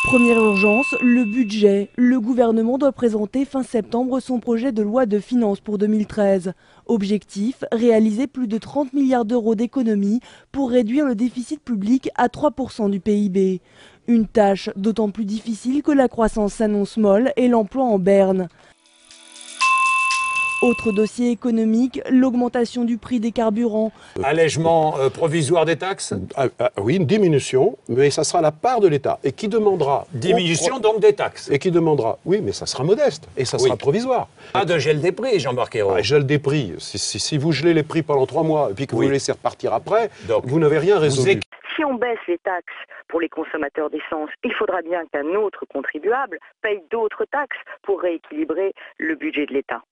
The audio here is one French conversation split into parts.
Première urgence, le budget. Le gouvernement doit présenter fin septembre son projet de loi de finances pour 2013. Objectif, réaliser plus de 30 milliards d'euros d'économies pour réduire le déficit public à 3% du PIB. Une tâche d'autant plus difficile que la croissance s'annonce molle et l'emploi en berne. Autre dossier économique, l'augmentation du prix des carburants. Allègement provisoire des taxes. Oui, une diminution, mais ça sera la part de l'État. Et qui demandera... Diminution donc des taxes. Et qui demandera... Oui, mais ça sera modeste. Et ça sera provisoire. Pas de gel des prix, Jean-Marc Ayrault. Gel des prix. Si vous gelez les prix pendant 3 mois et puis que vous les laissez repartir après, donc, vous n'avez rien résolu. Si on baisse les taxes pour les consommateurs d'essence, il faudra bien qu'un autre contribuable paye d'autres taxes pour rééquilibrer le budget de l'État.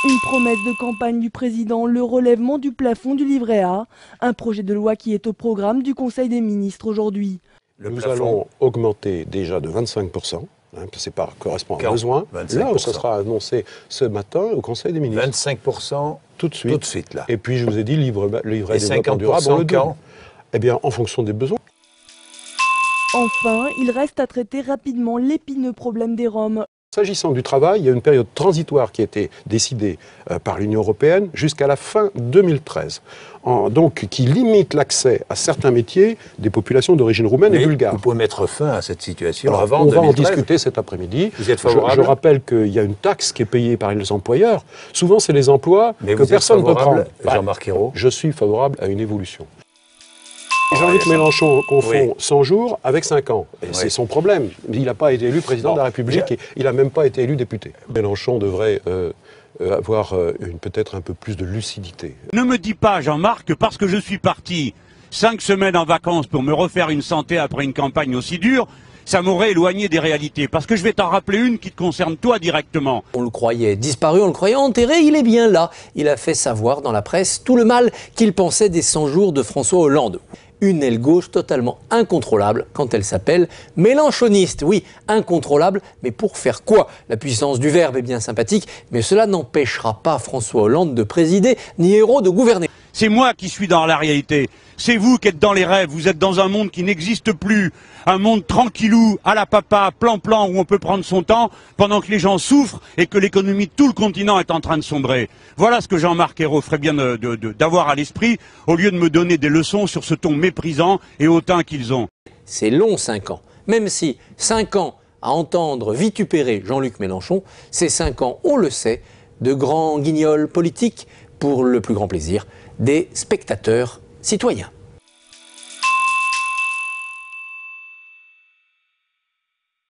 Une promesse de campagne du président, le relèvement du plafond du livret A, un projet de loi qui est au programme du Conseil des ministres aujourd'hui. Nous allons augmenter déjà de 25%, c'est pas correspond à un besoin, 25%. Là où ça sera annoncé ce matin au Conseil des ministres. 25% tout de suite là. Et puis je vous ai dit livret développement durable, on le double. Eh bien en fonction des besoins. Enfin, il reste à traiter rapidement l'épineux problème des Roms. S'agissant du travail, il y a une période transitoire qui a été décidée par l'Union européenne jusqu'à la fin 2013, donc qui limite l'accès à certains métiers des populations d'origine roumaine et bulgare. Vous pouvez mettre fin à cette situation avant on 2013. Va en discuter cet après-midi. Vous êtes favorable ? Je rappelle qu'il y a une taxe qui est payée par les employeurs. Souvent, c'est les emplois que personne ne peut prendre. Jean-Marc Ayrault ? Je suis favorable à une évolution. Jean-Luc Mélenchon confond 100 jours avec 5 ans. Et c'est son problème. Il n'a pas été élu président de la République et il n'a même pas été élu député. Mélenchon devrait avoir peut-être un peu plus de lucidité. Ne me dis pas, Jean-Marc, que parce que je suis parti 5 semaines en vacances pour me refaire une santé après une campagne aussi dure, ça m'aurait éloigné des réalités. Parce que je vais t'en rappeler une qui te concerne toi directement. On le croyait disparu, on le croyait enterré, il est bien là. Il a fait savoir dans la presse tout le mal qu'il pensait des 100 jours de François Hollande. Une aile gauche totalement incontrôlable quand elle s'appelle mélenchoniste. Oui, incontrôlable, mais pour faire quoi? La puissance du verbe est bien sympathique, mais cela n'empêchera pas François Hollande de présider, ni Ayrault de gouverner. C'est moi qui suis dans la réalité. C'est vous qui êtes dans les rêves. Vous êtes dans un monde qui n'existe plus. Un monde tranquillou, à la papa, plan-plan, où on peut prendre son temps pendant que les gens souffrent et que l'économie de tout le continent est en train de sombrer. Voilà ce que Jean-Marc Ayrault ferait bien d'avoir à l'esprit, au lieu de me donner des leçons sur ce ton méprisant et hautain qu'ils ont. C'est long 5 ans. Même si 5 ans à entendre vitupérer Jean-Luc Mélenchon, c'est 5 ans, on le sait, de grands guignols politiques pour le plus grand plaisir des spectateurs citoyens.